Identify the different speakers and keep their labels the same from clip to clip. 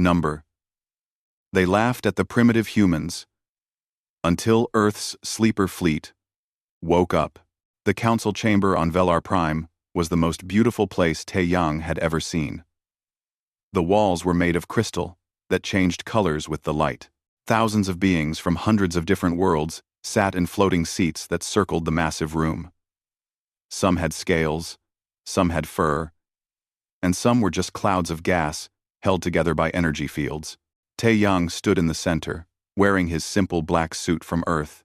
Speaker 1: number. They laughed at the primitive humans until Earth's sleeper fleet woke up. The council chamber on Velar Prime was the most beautiful place Taeyang had ever seen. The walls were made of crystal that changed colors with the light. Thousands of beings from hundreds of different worlds sat in floating seats that circled the massive room. Some had scales, some had fur, and some were just clouds of gas held together by energy fields. Taeyang stood in the center, wearing his simple black suit from Earth.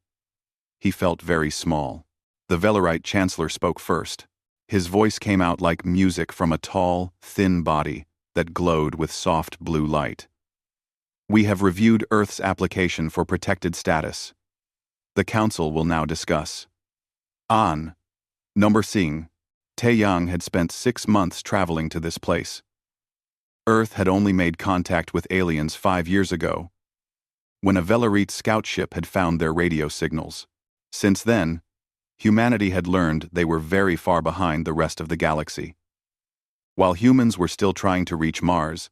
Speaker 1: He felt very small. The Velarite Chancellor spoke first. His voice came out like music from a tall, thin body that glowed with soft blue light. We have reviewed Earth's application for protected status. The Council will now discuss. On Number Sing, Taeyang had spent 6 months traveling to this place. Earth had only made contact with aliens 5 years ago, when a Velarite scout ship had found their radio signals. Since then, humanity had learned they were very far behind the rest of the galaxy. While humans were still trying to reach Mars,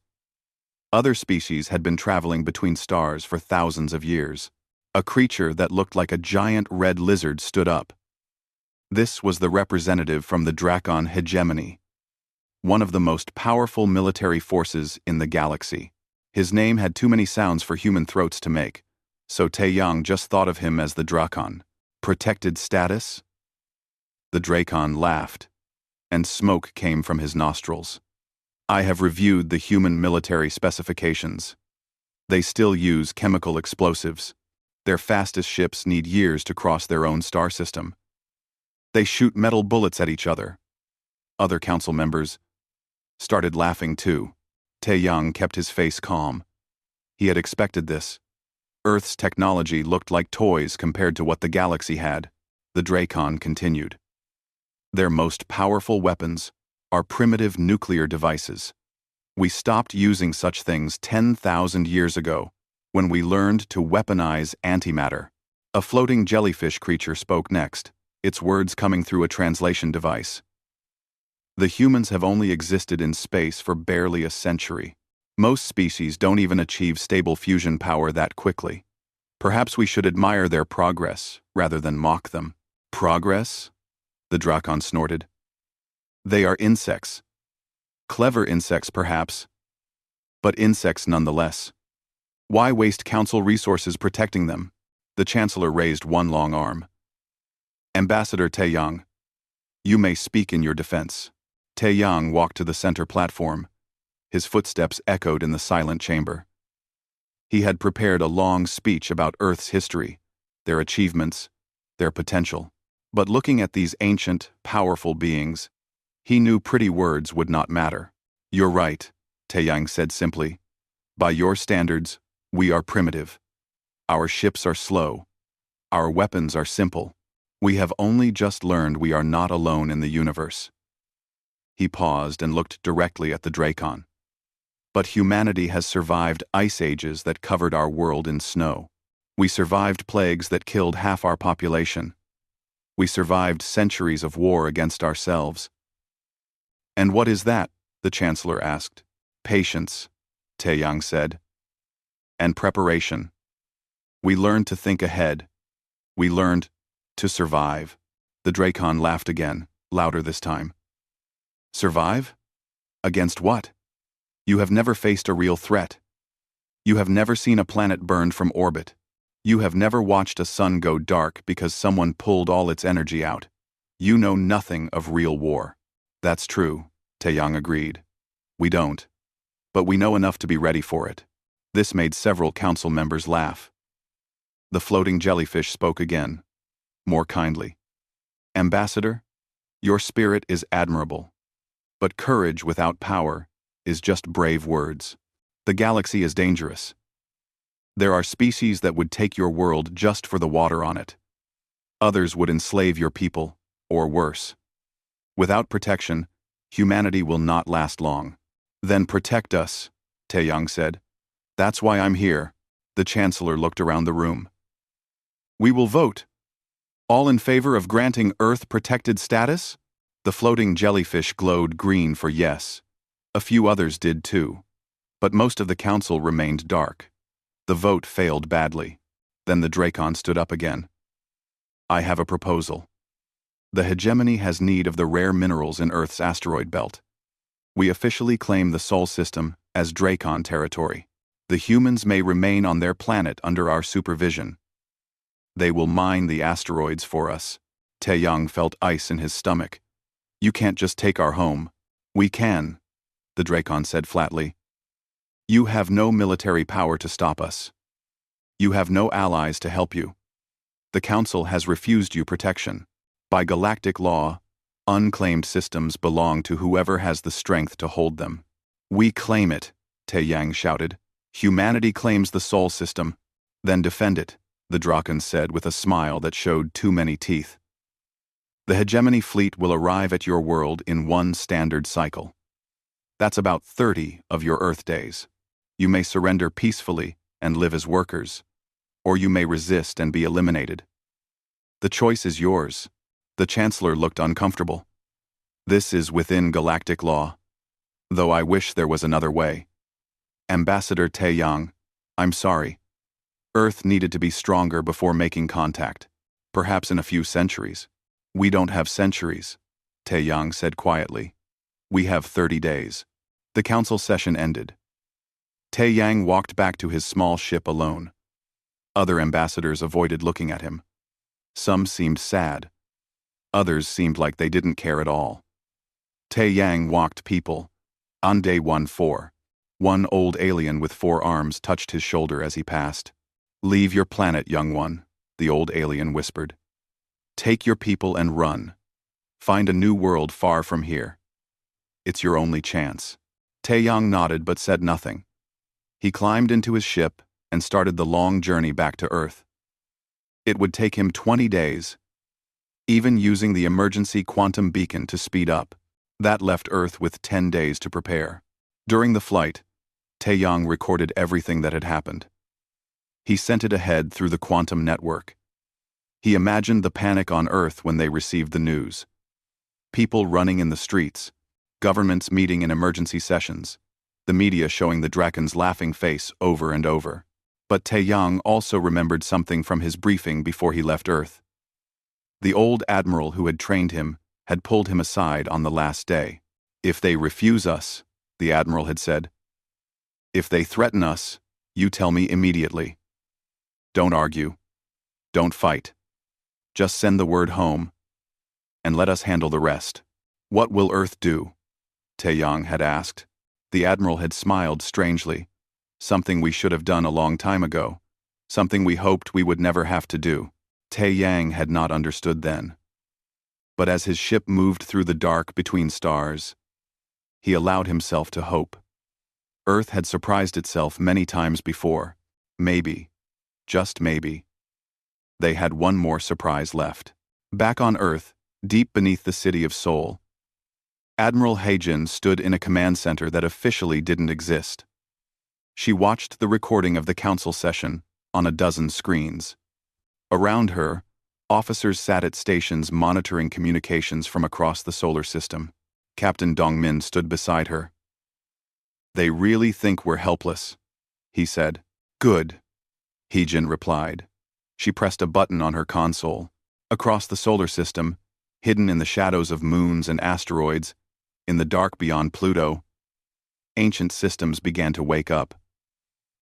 Speaker 1: other species had been traveling between stars for thousands of years. A creature that looked like a giant red lizard stood up. This was the representative from the Drakon hegemony, one of the most powerful military forces in the galaxy. His name had too many sounds for human throats to make, so Taeyang just thought of him as the Drakon. Protected status? The Drakon laughed, and smoke came from his nostrils. I have reviewed the human military specifications. They still use chemical explosives. Their fastest ships need years to cross their own star system. They shoot metal bullets at each other. Other council members started laughing too. Taeyang kept his face calm. He had expected this. Earth's technology looked like toys compared to what the galaxy had. The Drakon continued. Their most powerful weapons are primitive nuclear devices. We stopped using such things 10,000 years ago, when we learned to weaponize antimatter. A floating jellyfish creature spoke next, its words coming through a translation device. The humans have only existed in space for barely a century. Most species don't even achieve stable fusion power that quickly. Perhaps we should admire their progress rather than mock them. Progress? The Drakon snorted. They are insects. Clever insects, perhaps, but insects nonetheless. Why waste council resources protecting them? The Chancellor raised one long arm. Ambassador Taeyang, you may speak in your defense. Taeyang walked to the center platform. His footsteps echoed in the silent chamber. He had prepared a long speech about Earth's history, their achievements, their potential. But looking at these ancient, powerful beings, he knew pretty words would not matter. You're right, Taeyang said simply. By your standards, we are primitive. Our ships are slow. Our weapons are simple. We have only just learned we are not alone in the universe. He paused and looked directly at the Drakon. But humanity has survived ice ages that covered our world in snow. We survived plagues that killed half our population. We survived centuries of war against ourselves. And what is that? The Chancellor asked. Patience, Taeyang said. And preparation. We learned to think ahead. We learned to survive. The Drakon laughed again, louder this time. Survive? Against what? You have never faced a real threat. You have never seen a planet burned from orbit. You have never watched a sun go dark because someone pulled all its energy out. You know nothing of real war. That's true, Taeyang agreed. We don't. But we know enough to be ready for it. This made several council members laugh. The floating jellyfish spoke again, more kindly. Ambassador, your spirit is admirable. But courage without power is just brave words. The galaxy is dangerous. There are species that would take your world just for the water on it. Others would enslave your people, or worse. Without protection, humanity will not last long. Then protect us, Taeyang said. That's why I'm here. The Chancellor looked around the room. We will vote. All in favor of granting Earth protected status? The floating jellyfish glowed green for yes. A few others did too. But most of the council remained dark. The vote failed badly. Then the Dracon stood up again. I have a proposal. The hegemony has need of the rare minerals in Earth's asteroid belt. We officially claim the Sol system as Dracon territory. The humans may remain on their planet under our supervision. They will mine the asteroids for us. Taeyang felt ice in his stomach. You can't just take our home. We can, the Dracon said flatly. You have no military power to stop us. You have no allies to help you. The Council has refused you protection. By galactic law, unclaimed systems belong to whoever has the strength to hold them. We claim it, Taeyang shouted. Humanity claims the Sol system. Then defend it, the Draken said with a smile that showed too many teeth. The hegemony fleet will arrive at your world in one standard cycle. That's about 30 of your Earth days. You may surrender peacefully and live as workers, or you may resist and be eliminated. The choice is yours. The Chancellor looked uncomfortable. This is within galactic law, though I wish there was another way. Ambassador Taeyang, I'm sorry. Earth needed to be stronger before making contact, perhaps in a few centuries. We don't have centuries, Taeyang said quietly. We have 30 days. The council session ended. Taeyang walked back to his small ship alone. Other ambassadors avoided looking at him. Some seemed sad. Others seemed like they didn't care at all. Taeyang walked people. On day 1-4, one old alien with 4 arms touched his shoulder as he passed. Leave your planet, young one, the old alien whispered. Take your people and run. Find a new world far from here. It's your only chance. Taeyang nodded but said nothing. He climbed into his ship and started the long journey back to Earth. It would take him 20 days, even using the emergency quantum beacon to speed up. That left Earth with 10 days to prepare. During the flight, Taeyang recorded everything that had happened. He sent it ahead through the quantum network. He imagined the panic on Earth when they received the news. People running in the streets, governments meeting in emergency sessions, the media showing the Draken's laughing face over and over. But Taeyang also remembered something from his briefing before he left Earth. The old admiral who had trained him had pulled him aside on the last day. If they refuse us, the admiral had said, if they threaten us, you tell me immediately. Don't argue. Don't fight. Just send the word home, and let us handle the rest. What will Earth do? Taeyang had asked. The admiral had smiled strangely. Something we should have done a long time ago. Something we hoped we would never have to do. Taeyang had not understood then. But as his ship moved through the dark between stars, he allowed himself to hope. Earth had surprised itself many times before. Maybe, just maybe, they had one more surprise left. Back on Earth, deep beneath the city of Seoul, Admiral Haejin stood in a command center that officially didn't exist. She watched the recording of the council session on a dozen screens. Around her, officers sat at stations monitoring communications from across the solar system. Captain Dongmin stood beside her. They really think we're helpless, he said. Good, Haejin replied. She pressed a button on her console. Across the solar system, hidden in the shadows of moons and asteroids, in the dark beyond Pluto, ancient systems began to wake up.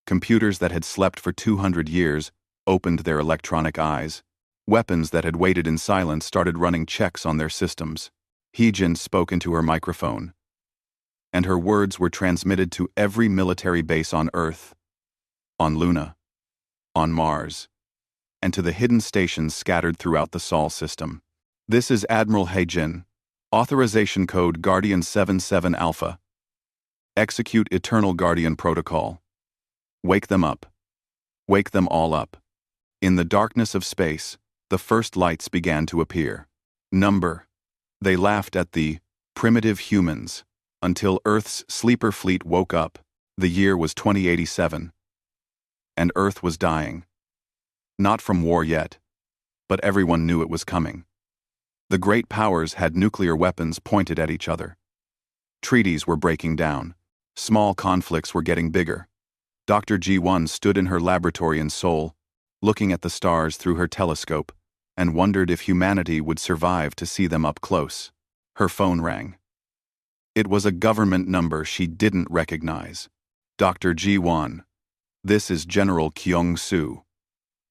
Speaker 1: Computers that had slept for 200 years opened their electronic eyes. Weapons that had waited in silence started running checks on their systems. Haejin spoke into her microphone, and her words were transmitted to every military base on Earth, on Luna, on Mars, and to the hidden stations scattered throughout the Sol system. This is Admiral Haejin. Authorization code Guardian 77 Alpha. Execute Eternal Guardian Protocol. Wake them up. Wake them all up. In the darkness of space, the first lights began to appear. Number. They laughed at the primitive humans until Earth's sleeper fleet woke up. The year was 2087. And Earth was dying. Not from war yet, but everyone knew it was coming. The great powers had nuclear weapons pointed at each other. Treaties were breaking down. Small conflicts were getting bigger. Dr. G1 stood in her laboratory in Seoul, looking at the stars through her telescope, and wondered if humanity would survive to see them up close. Her phone rang. It was a government number she didn't recognize. Dr. G1, this is General Kyung-soo.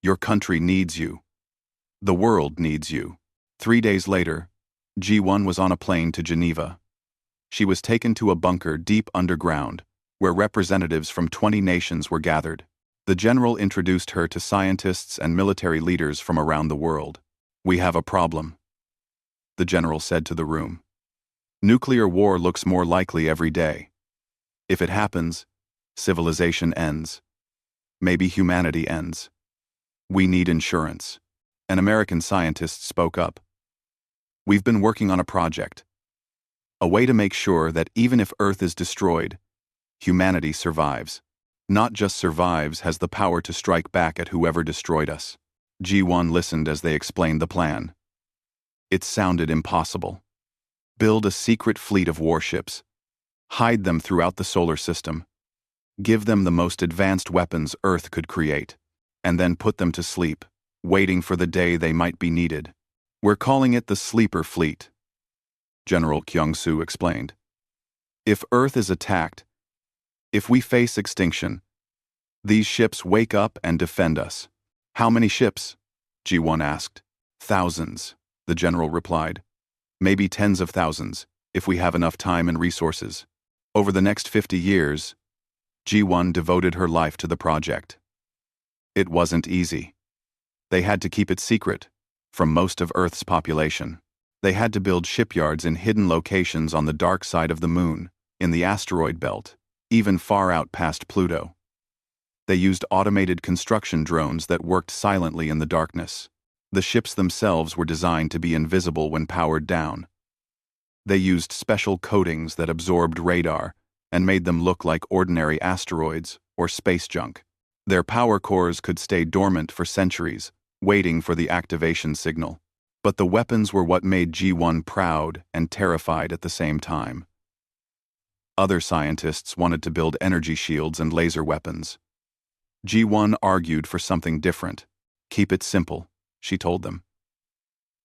Speaker 1: Your country needs you. The world needs you. 3 days later, G1 was on a plane to Geneva. She was taken to a bunker deep underground, where representatives from 20 nations were gathered. The general introduced her to scientists and military leaders from around the world. We have a problem, the general said to the room. Nuclear war looks more likely every day. If it happens, civilization ends. Maybe humanity ends. We need insurance. An American scientist spoke up. We've been working on a project. A way to make sure that even if Earth is destroyed, humanity survives. Not just survives, has the power to strike back at whoever destroyed us. G1 listened as they explained the plan. It sounded impossible. Build a secret fleet of warships. Hide them throughout the solar system. Give them the most advanced weapons Earth could create. And then put them to sleep, waiting for the day they might be needed. We're calling it the Sleeper Fleet, General Kyung-soo explained. If Earth is attacked, if we face extinction, these ships wake up and defend us. How many ships? G1 asked. Thousands, the general replied. Maybe tens of thousands, if we have enough time and resources. Over the next 50 years, G1 devoted her life to the project. It wasn't easy. They had to keep it secret from most of Earth's population. They had to build shipyards in hidden locations on the dark side of the moon, in the asteroid belt, even far out past Pluto. They used automated construction drones that worked silently in the darkness. The ships themselves were designed to be invisible when powered down. They used special coatings that absorbed radar and made them look like ordinary asteroids or space junk. Their power cores could stay dormant for centuries, waiting for the activation signal. But the weapons were what made G1 proud and terrified at the same time. Other scientists wanted to build energy shields and laser weapons. G1 argued for something different. Keep it simple, she told them.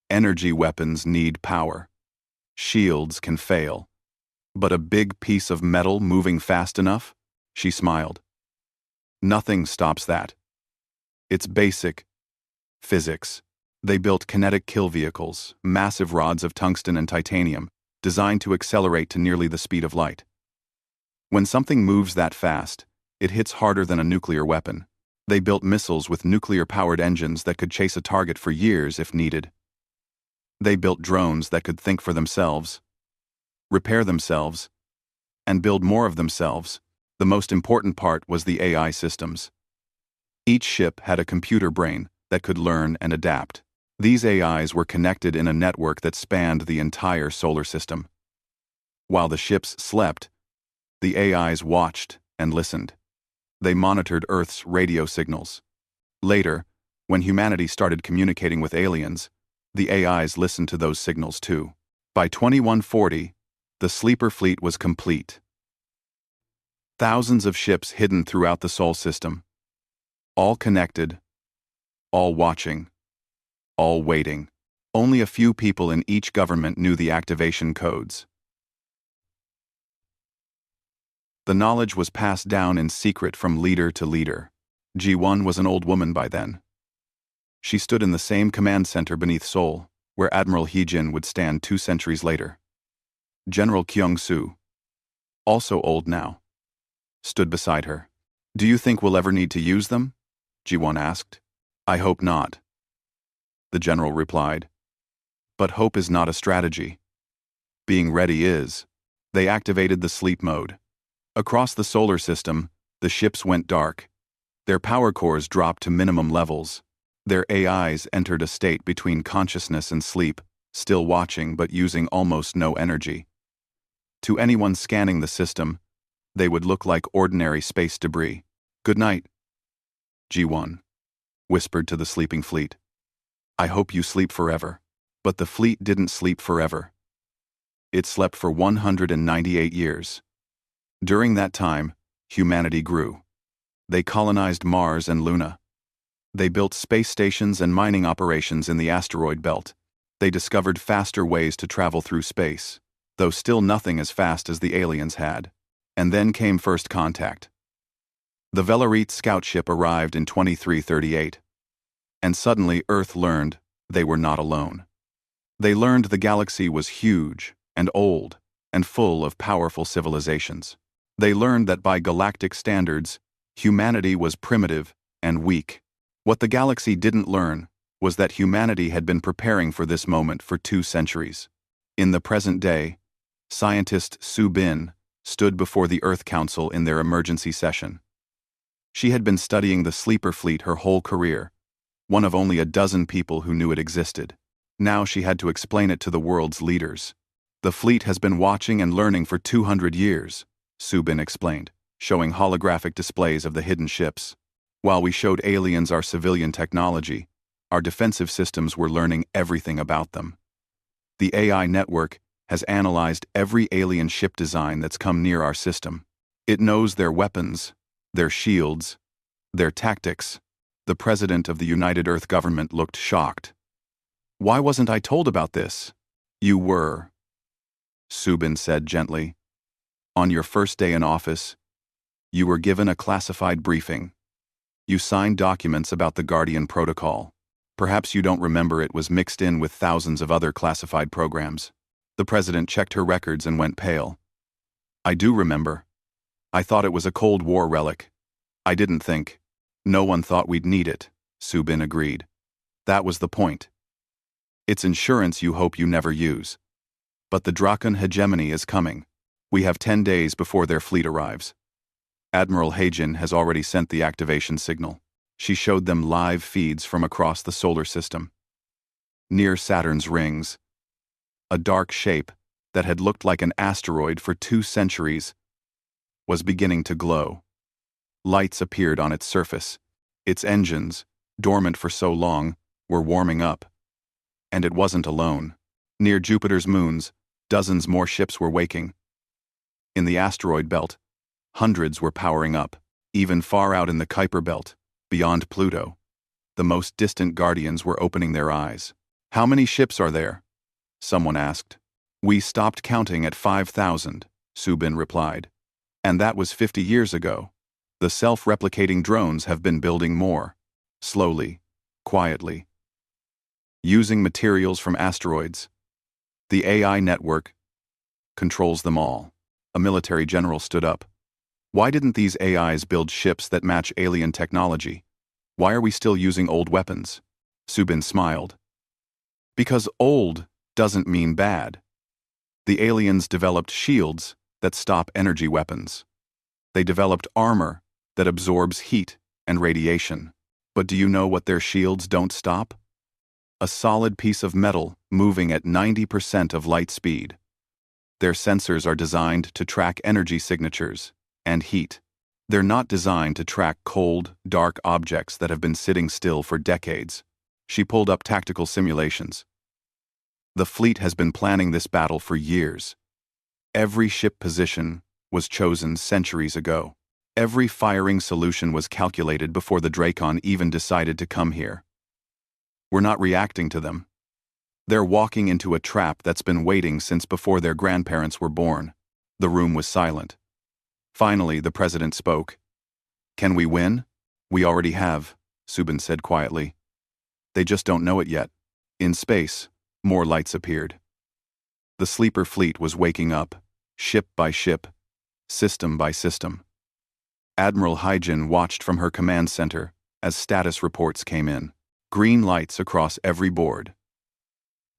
Speaker 1: Energy weapons need power. Shields can fail. But a big piece of metal moving fast enough? She smiled. Nothing stops that. It's basic physics. They built kinetic kill vehicles, massive rods of tungsten and titanium, designed to accelerate to nearly the speed of light. When something moves that fast, it hits harder than a nuclear weapon. They built missiles with nuclear-powered engines that could chase a target for years if needed. They built drones that could think for themselves, repair themselves, and build more of themselves. The most important part was the AI systems. Each ship had a computer brain that could learn and adapt. These AIs were connected in a network that spanned the entire solar system. While the ships slept, the AIs watched and listened. They monitored Earth's radio signals. Later, when humanity started communicating with aliens, the AIs listened to those signals too. By 2140, the Sleeper Fleet was complete. Thousands of ships hidden throughout the Sol system. All connected, all watching, all waiting. Only a few people in each government knew the activation codes. The knowledge was passed down in secret from leader to leader. G1 was an old woman by then. She stood in the same command center beneath Seoul, where Admiral Heejin would stand 2 centuries later. General Kyung-soo, also old now, stood beside her. Do you think we'll ever need to use them? G1 asked. I hope not, the general replied. But hope is not a strategy. Being ready is. They activated the sleep mode. Across the solar system, the ships went dark. Their power cores dropped to minimum levels. Their AIs entered a state between consciousness and sleep, still watching but using almost no energy. To anyone scanning the system, they would look like ordinary space debris. Good night, G1 whispered to the sleeping fleet. I hope you sleep forever. But the fleet didn't sleep forever. It slept for 198 years. During that time, humanity grew. They colonized Mars and Luna. They built space stations and mining operations in the asteroid belt. They discovered faster ways to travel through space, though still nothing as fast as the aliens had. And then came first contact. The Velarit scout ship arrived in 2338. And suddenly Earth learned they were not alone. They learned the galaxy was huge and old and full of powerful civilizations. They learned that by galactic standards, humanity was primitive and weak. What the galaxy didn't learn was that humanity had been preparing for this moment for 2 centuries. In the present day, scientist Su Bin stood before the Earth Council in their emergency session. She had been studying the sleeper fleet her whole career, one of only a dozen people who knew it existed. Now she had to explain it to the world's leaders. The fleet has been watching and learning for 200 years, Su Bin explained, showing holographic displays of the hidden ships. While we showed aliens our civilian technology, our defensive systems were learning everything about them. The AI network has analyzed every alien ship design that's come near our system. It knows their weapons, their shields, their tactics. The president of the United Earth government looked shocked. Why wasn't I told about this? You were, Su Bin said gently. On your first day in office, you were given a classified briefing. You signed documents about the Guardian Protocol. Perhaps you don't remember it was mixed in with thousands of other classified programs. The president checked her records and went pale. I do remember. I thought it was a Cold War relic. I didn't think. No one thought we'd need it, Su Bin agreed. That was the point. It's insurance you hope you never use. But the Draken hegemony is coming. We have 10 days before their fleet arrives. Admiral Heijin has already sent the activation signal. She showed them live feeds from across the solar system. Near Saturn's rings, a dark shape that had looked like an asteroid for 2 centuries was beginning to glow. Lights appeared on its surface. Its engines, dormant for so long, were warming up. And it wasn't alone. Near Jupiter's moons, dozens more ships were waking. In the asteroid belt, hundreds were powering up, even far out in the Kuiper belt, beyond Pluto. The most distant guardians were opening their eyes. How many ships are there? Someone asked. We stopped counting at 5,000, Su Bin replied. And that was 50 years ago. The self-replicating drones have been building more. Slowly, quietly. Using materials from asteroids. The AI network controls them all. A military general stood up. Why didn't these AIs build ships that match alien technology? Why are we still using old weapons? Su Bin smiled. Because old doesn't mean bad. The aliens developed shields that stop energy weapons. They developed armor that absorbs heat and radiation. But do you know what their shields don't stop? A solid piece of metal moving at 90% of light speed. Their sensors are designed to track energy signatures and heat. They're not designed to track cold, dark objects that have been sitting still for decades. She pulled up tactical simulations. The fleet has been planning this battle for years. Every ship position was chosen centuries ago. Every firing solution was calculated before the Drakon even decided to come here. We're not reacting to them. They're walking into a trap that's been waiting since before their grandparents were born. The room was silent. Finally, the president spoke. Can we win? We already have, Su Bin said quietly. They just don't know it yet. In space, more lights appeared. The sleeper fleet was waking up, ship by ship, system by system. Admiral Heijin watched from her command center as status reports came in. Green lights across every board.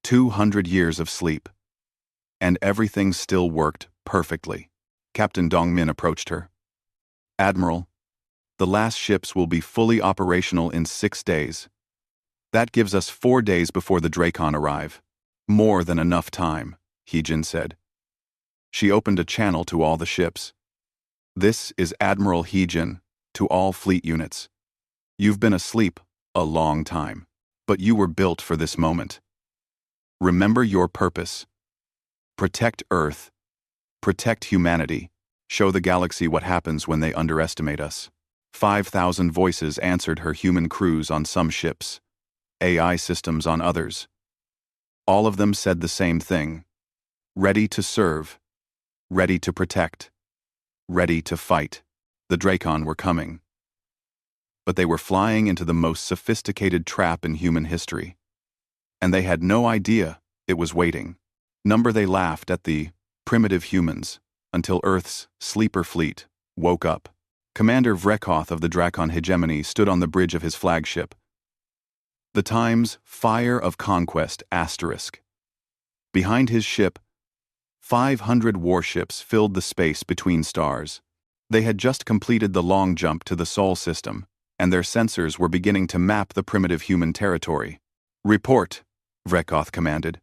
Speaker 1: 200 years of sleep. And everything still worked perfectly. Captain Dongmin approached her. Admiral, the last ships will be fully operational in 6 days. That gives us 4 days before the Drakon arrive. More than enough time, Heijin said. She opened a channel to all the ships. This is Admiral Heijin, to all fleet units. You've been asleep a long time, but you were built for this moment. Remember your purpose. Protect Earth. Protect humanity. Show the galaxy what happens when they underestimate us. 5,000 voices answered her human crews on some ships, AI systems on others. All of them said the same thing. Ready to serve. Ready to protect. Ready to fight. The Dracon were coming. But they were flying into the most sophisticated trap in human history. And they had no idea it was waiting. They laughed at the primitive humans until Earth's sleeper fleet woke up. Commander Vrekoth of the Dracon Hegemony stood on the bridge of his flagship. The Times Fire of Conquest *. Behind his ship, 500 warships filled the space between stars. They had just completed the long jump to the Sol system, and their sensors were beginning to map the primitive human territory. Report, Vrekoth commanded.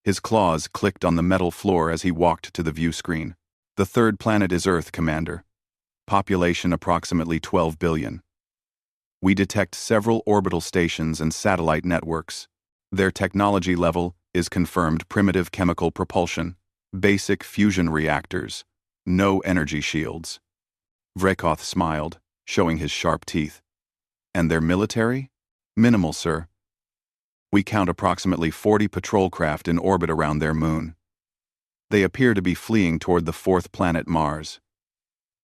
Speaker 1: His claws clicked on the metal floor as he walked to the view screen. The third planet is Earth, Commander. Population approximately 12 billion. We detect several orbital stations and satellite networks. Their technology level is confirmed primitive chemical propulsion, basic fusion reactors, no energy shields. Vrekoth smiled, showing his sharp teeth. And their military? Minimal, sir. We count approximately 40 patrol craft in orbit around their moon. They appear to be fleeing toward the fourth planet Mars.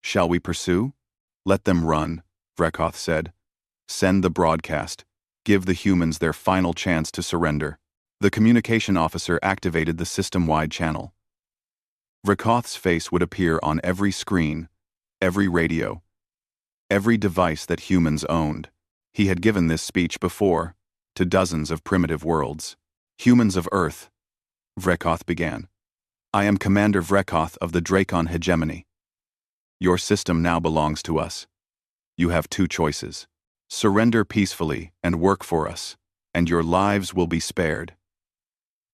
Speaker 1: Shall we pursue? Let them run, Vrekoth said. Send the broadcast. Give the humans their final chance to surrender. The communication officer activated the system-wide channel. Vrekoth's face would appear on every screen, every radio, every device that humans owned. He had given this speech before, to dozens of primitive worlds. Humans of Earth, Vrekoth began. I am Commander Vrekoth of the Dracon Hegemony. Your system now belongs to us. You have two choices. Surrender peacefully and work for us, and your lives will be spared.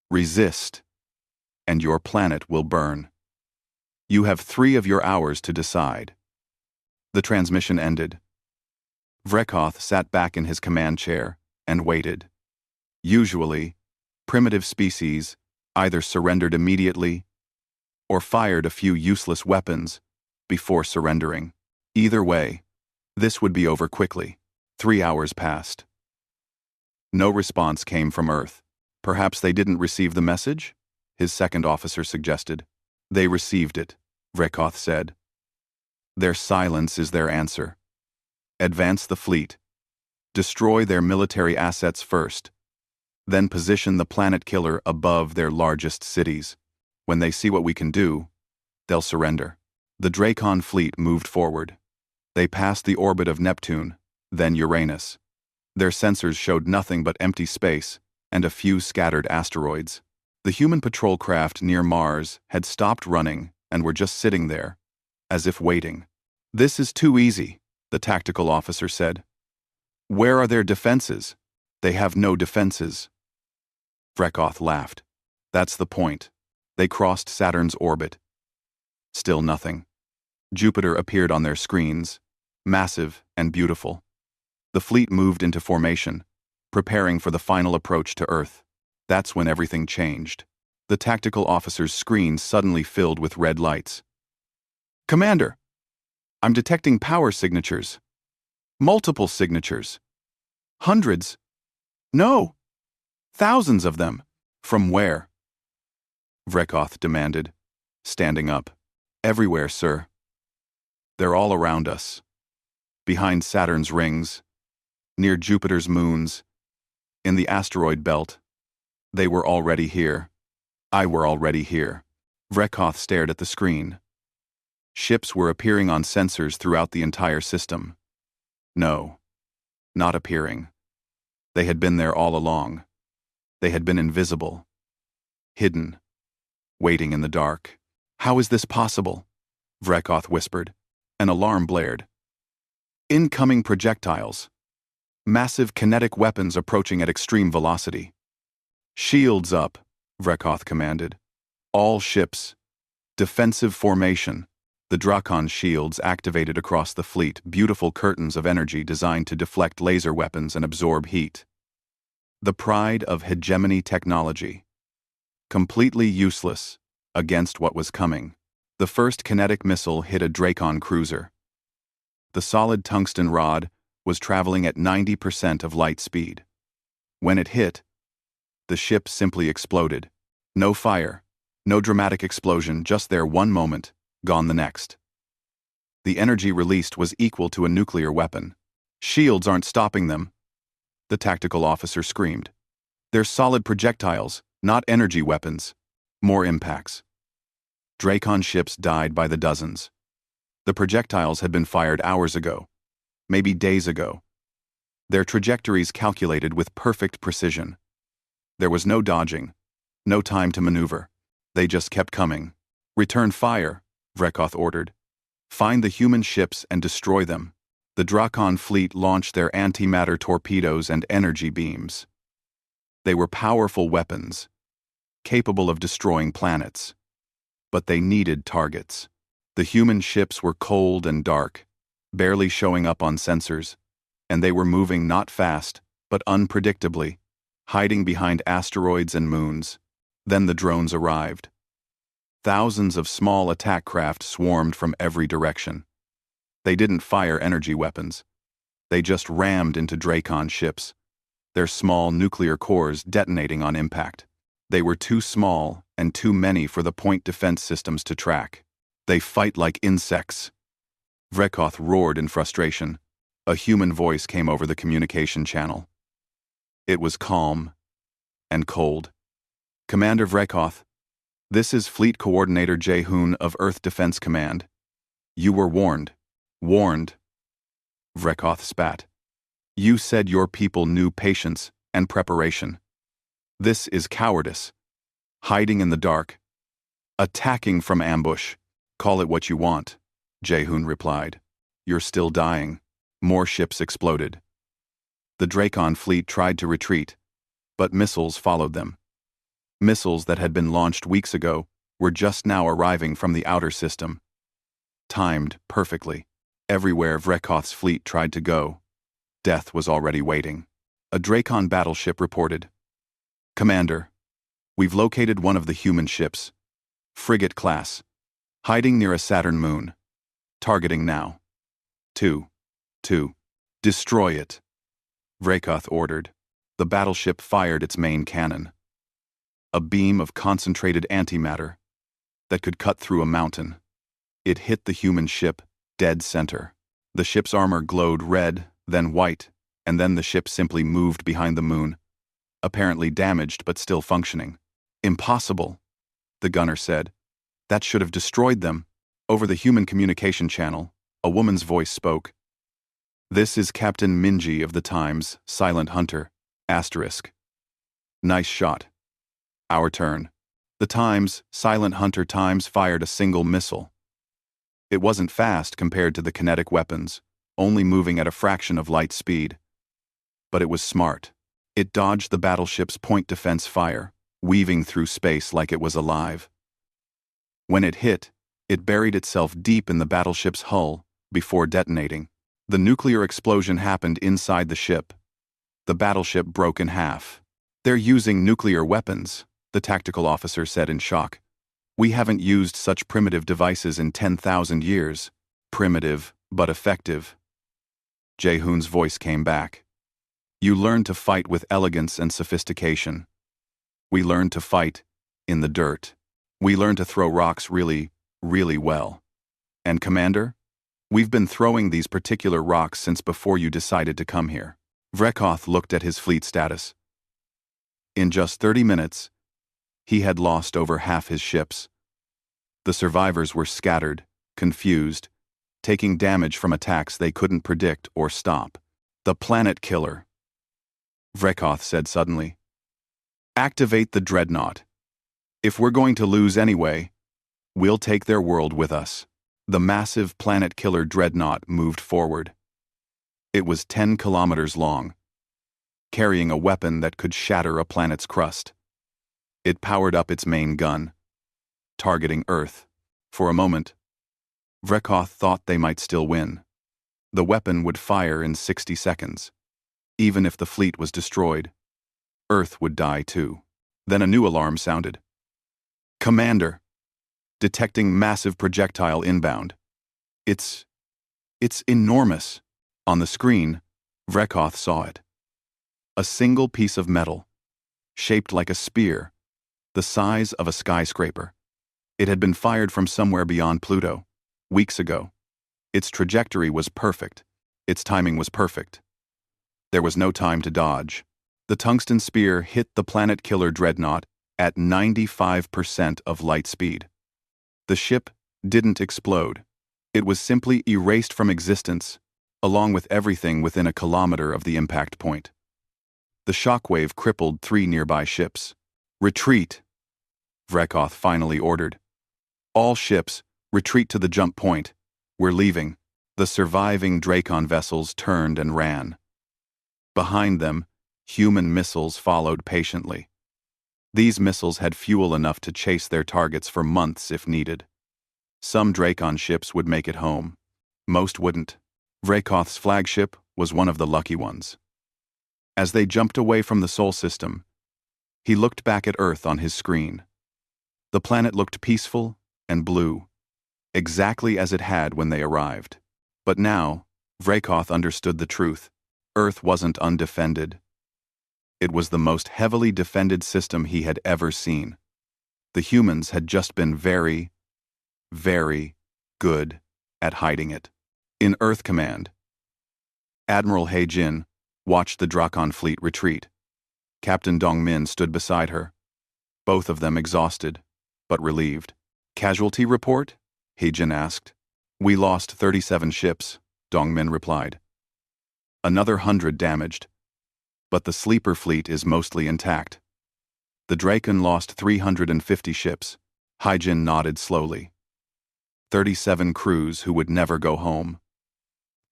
Speaker 1: Resist, and your planet will burn. You have 3 of your hours to decide. The transmission ended. Vrekoth sat back in his command chair and waited. Usually, primitive species either surrendered immediately or fired a few useless weapons before surrendering. Either way, this would be over quickly. 3 hours passed. No response came from Earth. Perhaps they didn't receive the message? His second officer suggested. They received it, Vrekoth said. Their silence is their answer. Advance the fleet. Destroy their military assets first. Then position the planet killer above their largest cities. When they see what we can do, they'll surrender. The Dracon fleet moved forward. They passed the orbit of Neptune, then Uranus. Their sensors showed nothing but empty space and a few scattered asteroids. The human patrol craft near Mars had stopped running and were just sitting there, as if waiting. This is too easy, the tactical officer said. Where are their defenses? They have no defenses. Vrekoth laughed. That's the point. They crossed Saturn's orbit. Still nothing. Jupiter appeared on their screens, massive and beautiful. The fleet moved into formation, preparing for the final approach to Earth. That's when everything changed. The tactical officer's screen suddenly filled with red lights. Commander, I'm detecting power signatures. Multiple signatures. Hundreds. No. Thousands of them. From where? Vrekoth demanded, standing up. Everywhere, sir. They're all around us. Behind Saturn's rings, near Jupiter's moons, in the asteroid belt. They were already here. I were already here. Vrekoth stared at the screen. Ships were appearing on sensors throughout the entire system. No, not appearing. They had been there all along. They had been invisible, hidden, waiting in the dark. How is this possible? Vrekoth whispered. An alarm blared. Incoming projectiles. Massive kinetic weapons approaching at extreme velocity. Shields up, Vrekoth commanded. All ships. Defensive formation. The Dracon shields activated across the fleet, beautiful curtains of energy designed to deflect laser weapons and absorb heat. The pride of hegemony technology. Completely useless against what was coming. The first kinetic missile hit a Dracon cruiser. The solid tungsten rod was traveling at 90% of light speed. When it hit, the ship simply exploded. No fire, no dramatic explosion, just there one moment, gone the next. The energy released was equal to a nuclear weapon. "Shields aren't stopping them," the tactical officer screamed. "They're solid projectiles, not energy weapons." More impacts. Dracon ships died by the dozens. The projectiles had been fired hours ago, maybe days ago. Their trajectories calculated with perfect precision. There was no dodging, no time to maneuver. They just kept coming. "Return fire," Vrekoth ordered. "Find the human ships and destroy them." The Dracon fleet launched their antimatter torpedoes and energy beams. They were powerful weapons, capable of destroying planets. But they needed targets. The human ships were cold and dark, barely showing up on sensors, and they were moving not fast, but unpredictably, hiding behind asteroids and moons. Then the drones arrived. Thousands of small attack craft swarmed from every direction. They didn't fire energy weapons. They just rammed into Dracon ships, their small nuclear cores detonating on impact. They were too small and too many for the point defense systems to track. "They fight like insects," Vrekoth roared in frustration. A human voice came over the communication channel. It was calm and cold. "Commander Vrekoth, this is Fleet Coordinator Jae-hoon of Earth Defense Command. You were warned." "Warned?" Vrekoth spat. "You said your people knew patience and preparation. This is cowardice. Hiding in the dark. Attacking from ambush. Call it what you want," Jae-hoon replied. "You're still dying." More ships exploded. The Dracon fleet tried to retreat, but missiles followed them. Missiles that had been launched weeks ago were just now arriving from the outer system. Timed perfectly. Everywhere Vrekoth's fleet tried to go, death was already waiting. A Dracon battleship reported, "Commander, we've located one of the human ships, frigate class, hiding near a Saturn moon. Targeting now. 2. Destroy it," Vrekoth ordered. The battleship fired its main cannon. A beam of concentrated antimatter that could cut through a mountain. It hit the human ship dead center. The ship's armor glowed red, then white, and then the ship simply moved behind the moon, apparently damaged but still functioning. "Impossible," the gunner said. "That should have destroyed them." Over the human communication channel, a woman's voice spoke. "This is Captain Minji of the Times, Silent Hunter, *. Nice shot. Our turn." The Times, Silent Hunter Times fired a single missile. It wasn't fast compared to the kinetic weapons, only moving at a fraction of light speed. But it was smart. It dodged the battleship's point defense fire, weaving through space like it was alive. When it hit, it buried itself deep in the battleship's hull before detonating. The nuclear explosion happened inside the ship. The battleship broke in half. "They're using nuclear weapons," the tactical officer said in shock. "We haven't used such primitive devices in 10,000 years. Primitive, but effective." Jae-hoon's voice came back. "You learn to fight with elegance and sophistication. We learn to fight in the dirt. We learn to throw rocks really, really well. And Commander, we've been throwing these particular rocks since before you decided to come here." Vrekoth looked at his fleet status. In just 30 minutes, he had lost over half his ships. The survivors were scattered, confused, taking damage from attacks they couldn't predict or stop. "The planet killer," Vrekoth said suddenly. "Activate the dreadnought. If we're going to lose anyway, we'll take their world with us." The massive planet killer dreadnought moved forward. It was 10 kilometers long, carrying a weapon that could shatter a planet's crust. It powered up its main gun, targeting Earth. For a moment, Vrekoth thought they might still win. The weapon would fire in 60 seconds. Even if the fleet was destroyed, Earth would die too. Then a new alarm sounded. "Commander, detecting massive projectile inbound. It's enormous. On the screen, Vrekoth saw it. A single piece of metal, shaped like a spear, the size of a skyscraper. It had been fired from somewhere beyond Pluto, weeks ago. Its trajectory was perfect. Its timing was perfect. There was no time to dodge. The tungsten spear hit the planet-killer dreadnought at 95% of light speed. The ship didn't explode. It was simply erased from existence, along with everything within a kilometer of the impact point. The shockwave crippled 3 nearby ships. "Retreat!" Vrekoth finally ordered. "All ships, retreat to the jump point. We're leaving." The surviving Dracon vessels turned and ran. Behind them, human missiles followed patiently. These missiles had fuel enough to chase their targets for months if needed. Some Dracon ships would make it home. Most wouldn't. Vrekoth's flagship was one of the lucky ones. As they jumped away from the Sol system, he looked back at Earth on his screen. The planet looked peaceful and blue, exactly as it had when they arrived. But now, Vrekoth understood the truth. Earth wasn't undefended. It was the most heavily defended system he had ever seen. The humans had just been very, very good at hiding it. In Earth Command, Admiral He Jin watched the Dracon fleet retreat. Captain Dongmin stood beside her, both of them exhausted, but relieved. "Casualty report?" He Jin asked. "We lost 37 ships," Dongmin replied. "Another 100 damaged, but the sleeper fleet is mostly intact. The Dracon lost 350 ships." He Jin nodded slowly. 37 crews who would never go home.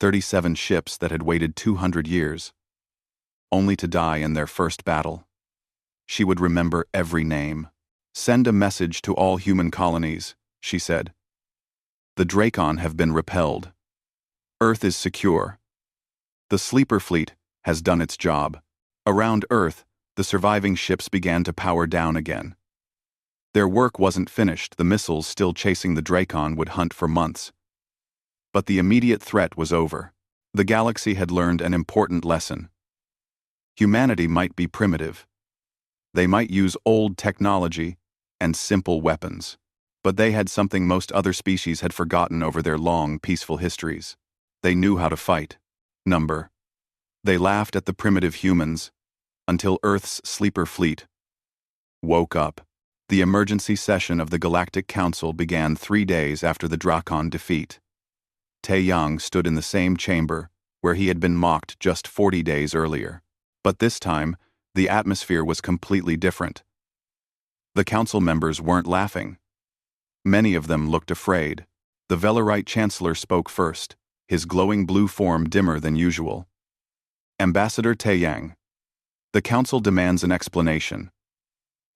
Speaker 1: 37 ships that had waited 200 years, only to die in their first battle. She would remember every name. "Send a message to all human colonies," she said. "The Dracon have been repelled. Earth is secure. The sleeper fleet has done its job." Around Earth, the surviving ships began to power down again. Their work wasn't finished. The missiles still chasing the Dracon would hunt for months. But the immediate threat was over. The galaxy had learned an important lesson. Humanity might be primitive. They might use old technology and simple weapons. But they had something most other species had forgotten over their long, peaceful histories. They knew how to fight. Number. They laughed at the primitive humans until Earth's sleeper fleet woke up. The emergency session of the Galactic Council began 3 days after the Dracon defeat. Taeyang stood in the same chamber where he had been mocked just 40 days earlier. But this time, the atmosphere was completely different. The council members weren't laughing. Many of them looked afraid. The Velarite Chancellor spoke first, his glowing blue form dimmer than usual. "Ambassador Taeyang, the council demands an explanation.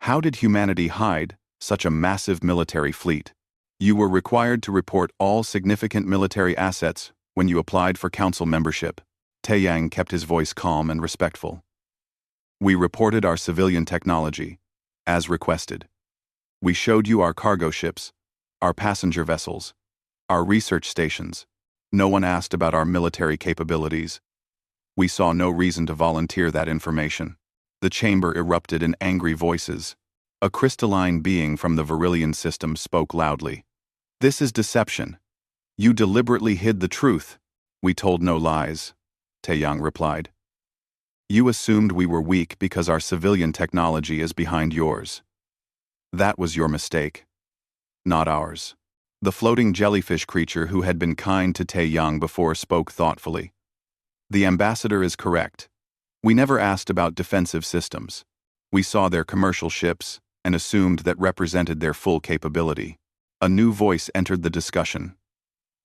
Speaker 1: How did humanity hide such a massive military fleet? You were required to report all significant military assets when you applied for council membership." Taeyang kept his voice calm and respectful. "We reported our civilian technology, as requested. We showed you our cargo ships, our passenger vessels, our research stations. No one asked about our military capabilities. We saw no reason to volunteer that information." The chamber erupted in angry voices. A crystalline being from the Virillion system spoke loudly. "This is deception. You deliberately hid the truth." "We told no lies," Taeyang replied. "You assumed we were weak because our civilian technology is behind yours. That was your mistake, not ours." The floating jellyfish creature who had been kind to Taeyang before spoke thoughtfully. "The ambassador is correct. We never asked about defensive systems. We saw their commercial ships and assumed that represented their full capability." A new voice entered the discussion.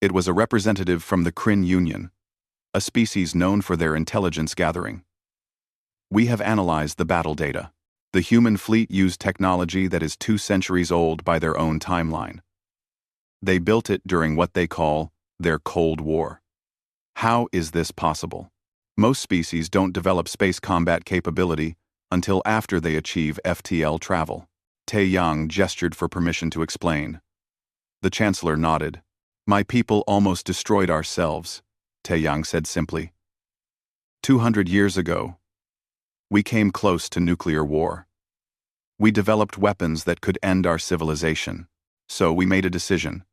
Speaker 1: It was a representative from the Kryn Union, a species known for their intelligence gathering. "We have analyzed the battle data. The human fleet used technology that is 2 centuries old by their own timeline. They built it during what they call their Cold War. How is this possible? Most species don't develop space combat capability until after they achieve FTL travel." Taeyang gestured for permission to explain. The Chancellor nodded. My people almost destroyed ourselves, Taeyang said simply. 200 years ago, we came close to nuclear war. We developed weapons that could end our civilization. So we made a decision.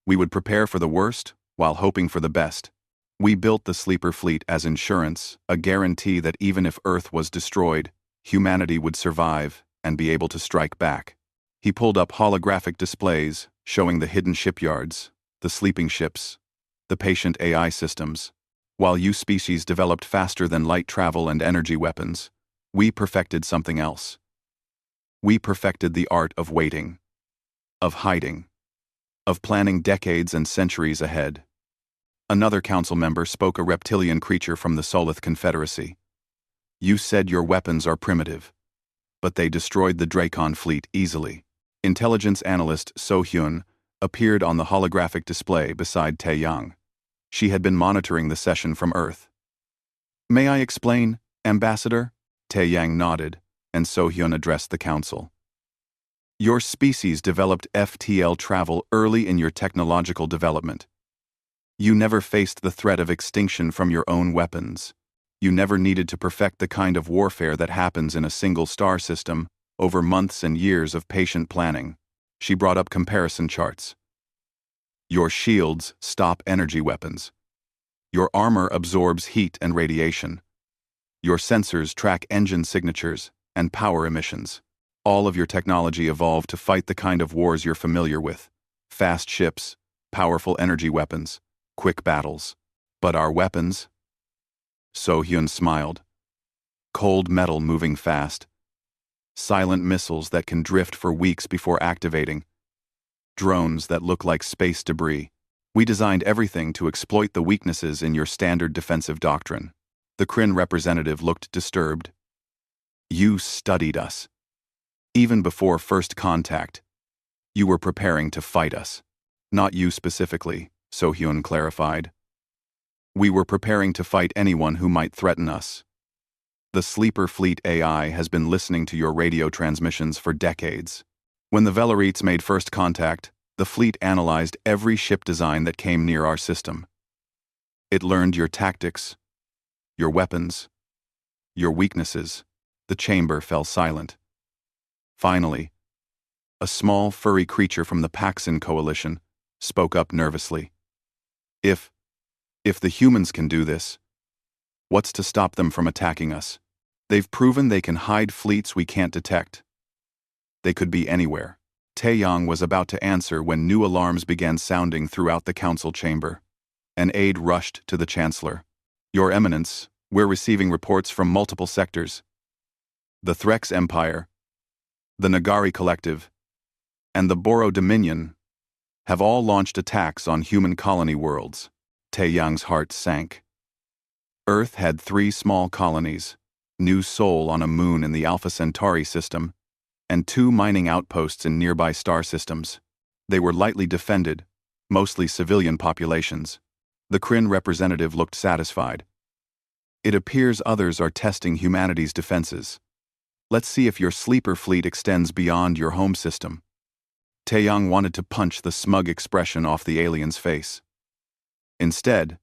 Speaker 1: We would prepare for the worst while hoping for the best. We built the Sleeper Fleet as insurance, a guarantee that even if Earth was destroyed, humanity would survive and be able to strike back. He pulled up holographic displays showing the hidden shipyards, the sleeping ships, the patient AI systems. While you species developed faster than light travel and energy weapons, we perfected something else. We perfected the art of waiting, of hiding, of planning decades and centuries ahead. Another council member spoke, a reptilian creature from the Solith Confederacy. You said your weapons are primitive, but they destroyed the Dracon fleet easily. Intelligence analyst So Hyun appeared on the holographic display beside Taeyang. She had been monitoring the session from Earth. May I explain, Ambassador? Taeyang nodded, and So Hyun addressed the council. Your species developed FTL travel early in your technological development. You never faced the threat of extinction from your own weapons. You never needed to perfect the kind of warfare that happens in a single star system over months and years of patient planning. She brought up comparison charts. Your shields stop energy weapons. Your armor absorbs heat and radiation. Your sensors track engine signatures and power emissions. All of your technology evolved to fight the kind of wars you're familiar with. Fast ships, powerful energy weapons, quick battles. But our weapons? So Hyun smiled. Cold metal moving fast. Silent missiles that can drift for weeks before activating. Drones that look like space debris. We designed everything to exploit the weaknesses in your standard defensive doctrine. The Kryn representative looked disturbed. You studied us. Even before first contact, you were preparing to fight us. Not you specifically, So Hyun clarified. We were preparing to fight anyone who might threaten us. The Sleeper Fleet AI has been listening to your radio transmissions for decades. When the Velorites made first contact, the fleet analyzed every ship design that came near our system. It learned your tactics, your weapons, your weaknesses. The chamber fell silent. Finally, a small, furry creature from the Paxson Coalition spoke up nervously. If the humans can do this, what's to stop them from attacking us? They've proven they can hide fleets we can't detect. They could be anywhere. Taeyang was about to answer when new alarms began sounding throughout the council chamber. An aide rushed to the Chancellor. Your Eminence, we're receiving reports from multiple sectors. The Threx Empire, the Nagari Collective, and the Boro Dominion have all launched attacks on human colony worlds. Taeyang's heart sank. Earth had 3 small colonies, New Sol on a moon in the Alpha Centauri system, and 2 mining outposts in nearby star systems. They were lightly defended, mostly civilian populations. The Kryn representative looked satisfied. It appears others are testing humanity's defenses. Let's see if your sleeper fleet extends beyond your home system. Taeyang wanted to punch the smug expression off the alien's face. Instead,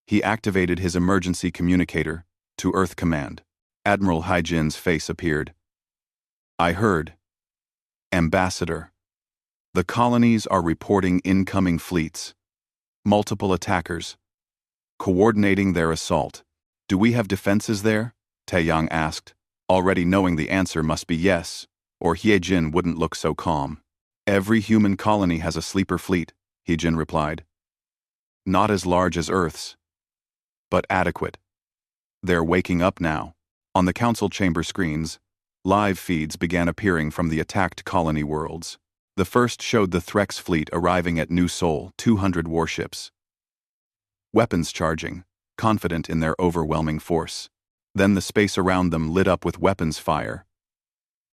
Speaker 1: he activated his emergency communicator to Earth Command. Admiral Haijin's face appeared. I heard. Ambassador. The colonies are reporting incoming fleets. Multiple attackers. Coordinating their assault. Do we have defenses there? Taeyang asked, already knowing the answer must be yes, or Haijin wouldn't look so calm. Every human colony has a sleeper fleet, Haijin replied. Not as large as Earth's, but adequate. They're waking up now. On the council chamber screens, live feeds began appearing from the attacked colony worlds. The first showed the Threx fleet arriving at New Sol, 200 warships. Weapons charging, confident in their overwhelming force. Then the space around them lit up with weapons fire.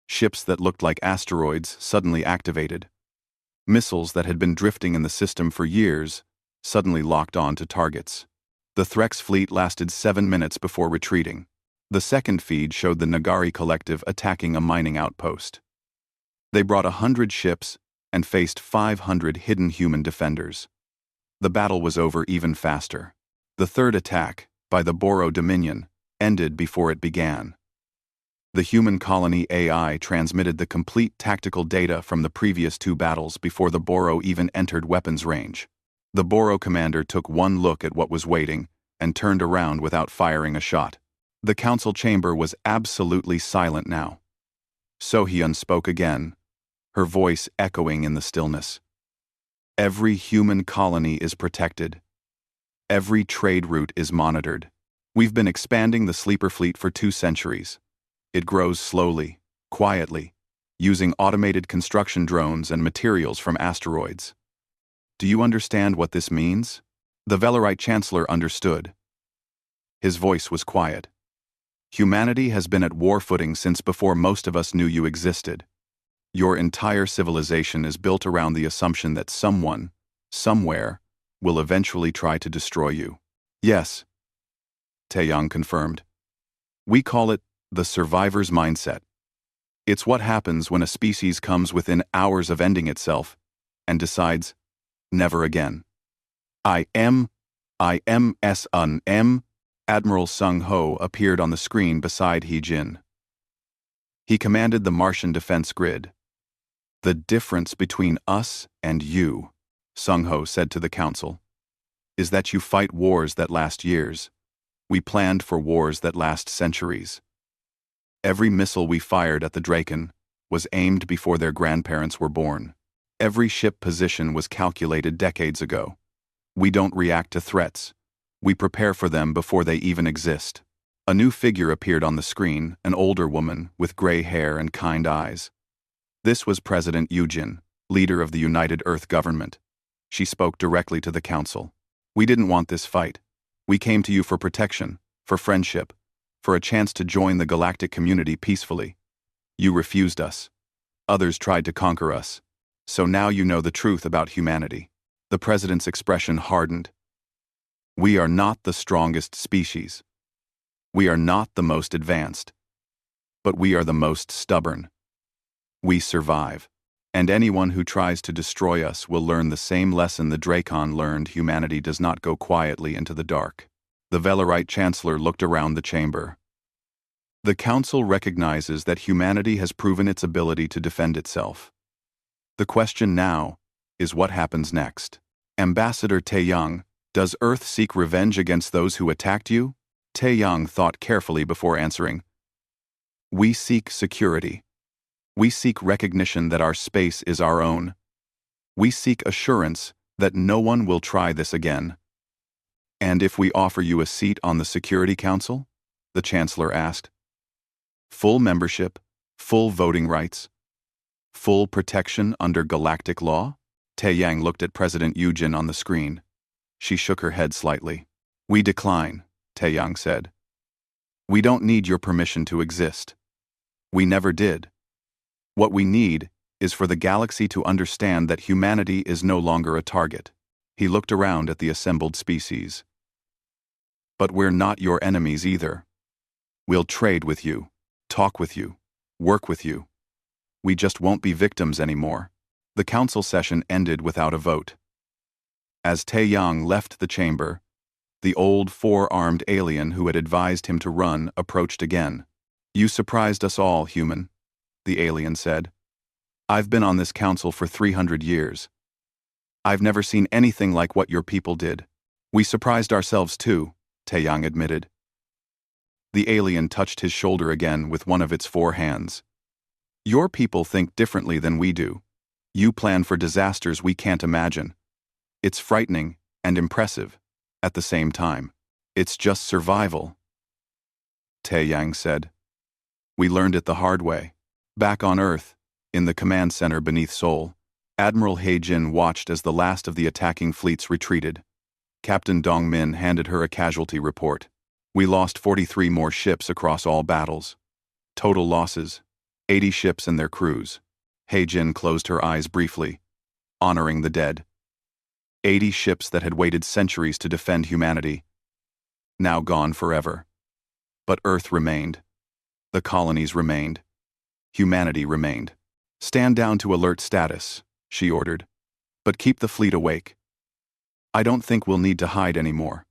Speaker 1: Ships that looked like asteroids suddenly activated. Missiles that had been drifting in the system for years suddenly locked on to targets. The Threx fleet lasted 7 minutes before retreating. The second feed showed the Nagari Collective attacking a mining outpost. They brought 100 ships and faced 500 hidden human defenders. The battle was over even faster. The third attack, by the Boro Dominion, ended before it began. The human colony AI transmitted the complete tactical data from the previous two battles before the Boro even entered weapons range. The Boro commander took one look at what was waiting and turned around without firing a shot. The council chamber was absolutely silent now. So-Hyun spoke again, her voice echoing in the stillness. Every human colony is protected. Every trade route is monitored. We've been expanding the sleeper fleet for 2 centuries. It grows slowly, quietly, using automated construction drones and materials from asteroids. Do you understand what this means? The Velarite Chancellor understood. His voice was quiet. Humanity has been at war footing since before most of us knew you existed. Your entire civilization is built around the assumption that someone, somewhere, will eventually try to destroy you. Yes, Taeyang confirmed. We call it the survivor's mindset. It's what happens when a species comes within hours of ending itself and decides, never again. I am S-un-M. Admiral Sung-ho appeared on the screen beside Hee-jin. He commanded the Martian defense grid. The difference between us and you, Sung-ho said to the council, is that you fight wars that last years. We planned for wars that last centuries. Every missile we fired at the Draken was aimed before their grandparents were born. Every ship position was calculated decades ago. We don't react to threats. We prepare for them before they even exist. A new figure appeared on the screen, an older woman with gray hair and kind eyes. This was President Yoo-jin, leader of the United Earth government. She spoke directly to the council. We didn't want this fight. We came to you for protection, for friendship, for a chance to join the galactic community peacefully. You refused us. Others tried to conquer us. So now you know the truth about humanity. The president's expression hardened. We are not the strongest species. We are not the most advanced. But we are the most stubborn. We survive. And anyone who tries to destroy us will learn the same lesson the Dracon learned: humanity does not go quietly into the dark. The Velarite Chancellor looked around the chamber. The Council recognizes that humanity has proven its ability to defend itself. The question now is what happens next. Ambassador Taeyang, does Earth seek revenge against those who attacked you? Taeyang thought carefully before answering. We seek security. We seek recognition that our space is our own. We seek assurance that no one will try this again. And if we offer you a seat on the Security Council? The Chancellor asked. Full membership, full voting rights, full protection under galactic law? Taeyang looked at President Yoo-jin on the screen. She shook her head slightly. We decline, Taeyang said. We don't need your permission to exist. We never did. What we need is for the galaxy to understand that humanity is no longer a target. He looked around at the assembled species. But we're not your enemies either. We'll trade with you, talk with you, work with you. We just won't be victims anymore. The council session ended without a vote. As Taeyang left the chamber, the old four-armed alien who had advised him to run approached again. You surprised us all, human, the alien said. I've been on this council for 300 years. I've never seen anything like what your people did. We surprised ourselves too, Taeyang admitted. The alien touched his shoulder again with one of its 4 hands. Your people think differently than we do. You plan for disasters we can't imagine. It's frightening and impressive at the same time. It's just survival, Taeyang said. We learned it the hard way. Back on Earth, in the command center beneath Seoul, Admiral Hee-jin watched as the last of the attacking fleets retreated. Captain Dong-min handed her a casualty report. We lost 43 more ships across all battles. Total losses, 80 ships and their crews. Hee-jin closed her eyes briefly, honoring the dead. 80 ships that had waited centuries to defend humanity, now gone forever. But Earth remained. The colonies remained. Humanity remained. Stand down to alert status, she ordered. But keep the fleet awake. I don't think we'll need to hide anymore.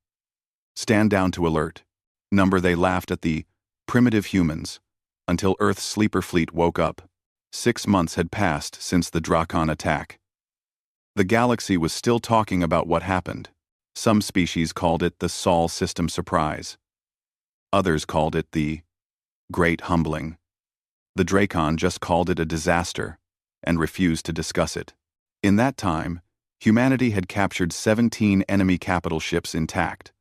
Speaker 1: Stand down to alert. Number they laughed at the primitive humans until Earth's sleeper fleet woke up. 6 months had passed since the Drakon attack. The galaxy was still talking about what happened. Some species called it the Sol System Surprise. Others called it the Great Humbling. The Drakon just called it a disaster and refused to discuss it. In that time, humanity had captured 17 enemy capital ships intact.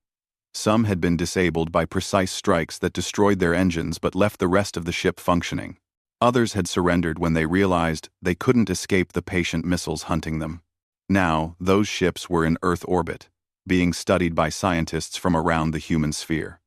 Speaker 1: Some had been disabled by precise strikes that destroyed their engines but left the rest of the ship functioning. Others had surrendered when they realized they couldn't escape the patient missiles hunting them. Now, those ships were in Earth orbit, being studied by scientists from around the human sphere.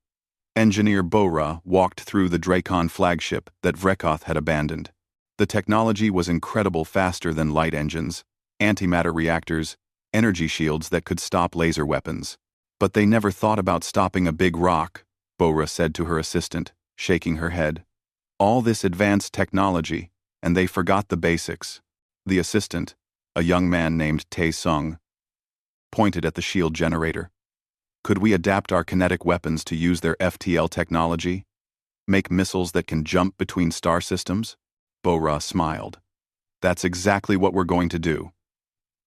Speaker 1: Engineer Bora walked through the Drakon flagship that Vrekoth had abandoned. The technology was incredible, faster than light engines, antimatter reactors, energy shields that could stop laser weapons. But they never thought about stopping a big rock, Bora said to her assistant, shaking her head. All this advanced technology, and they forgot the basics. The assistant, a young man named Tae Sung, pointed at the shield generator. Could we adapt our kinetic weapons to use their FTL technology? Make missiles that can jump between star systems? Bora smiled. That's exactly what we're going to do.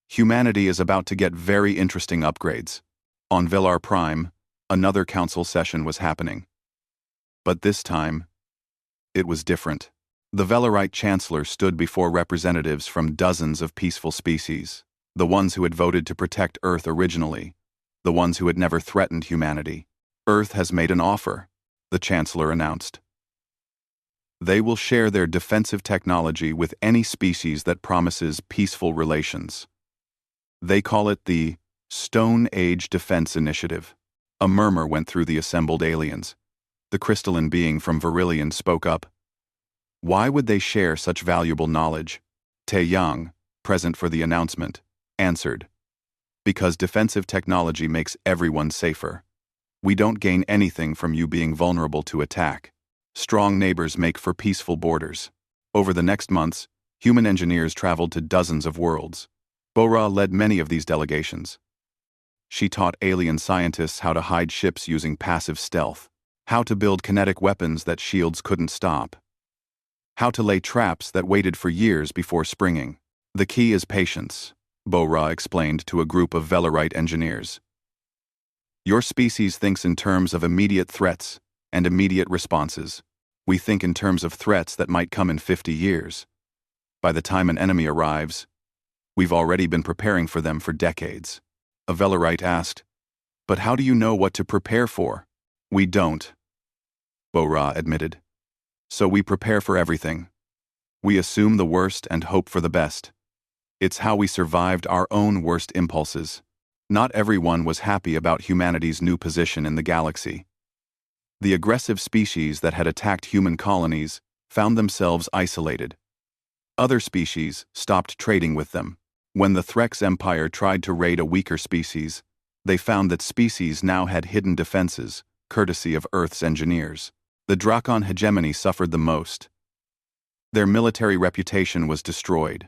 Speaker 1: Humanity is about to get very interesting upgrades. On Velar Prime, another council session was happening. But this time, it was different. The Velarite Chancellor stood before representatives from dozens of peaceful species, the ones who had voted to protect Earth originally, the ones who had never threatened humanity. Earth has made an offer, the Chancellor announced. They will share their defensive technology with any species that promises peaceful relations. They call it the Stone Age Defense Initiative. A murmur went through the assembled aliens. The crystalline being from Virillion spoke up. Why would they share such valuable knowledge? Taeyang, present for the announcement, answered. Because defensive technology makes everyone safer. We don't gain anything from you being vulnerable to attack. Strong neighbors make for peaceful borders. Over the next months, human engineers traveled to dozens of worlds. Bora led many of these delegations. She taught alien scientists how to hide ships using passive stealth, how to build kinetic weapons that shields couldn't stop, how to lay traps that waited for years before springing. The key is patience, Bora explained to a group of Velarite engineers. Your species thinks in terms of immediate threats and immediate responses. We think in terms of threats that might come in 50 years. By the time an enemy arrives, we've already been preparing for them for decades. A Velarite asked, but how do you know what to prepare for? We don't, Bora admitted. So we prepare for everything. We assume the worst and hope for the best. It's how we survived our own worst impulses. Not everyone was happy about humanity's new position in the galaxy. The aggressive species that had attacked human colonies found themselves isolated. Other species stopped trading with them. When the Threx Empire tried to raid a weaker species, they found that species now had hidden defenses, courtesy of Earth's engineers. The Drakon hegemony suffered the most. Their military reputation was destroyed.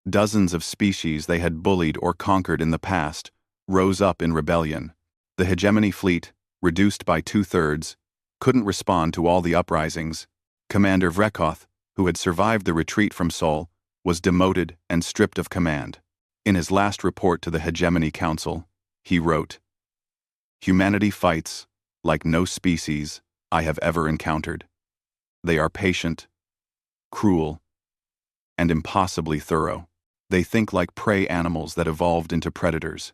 Speaker 1: Dozens of species they had bullied or conquered in the past rose up in rebellion. The hegemony fleet, reduced by 2/3, couldn't respond to all the uprisings. Commander Vrekoth, who had survived the retreat from Sol, was demoted and stripped of command. In his last report to the Hegemony Council, he wrote, "Humanity fights like no species I have ever encountered. They are patient, cruel, and impossibly thorough. They think like prey animals that evolved into predators.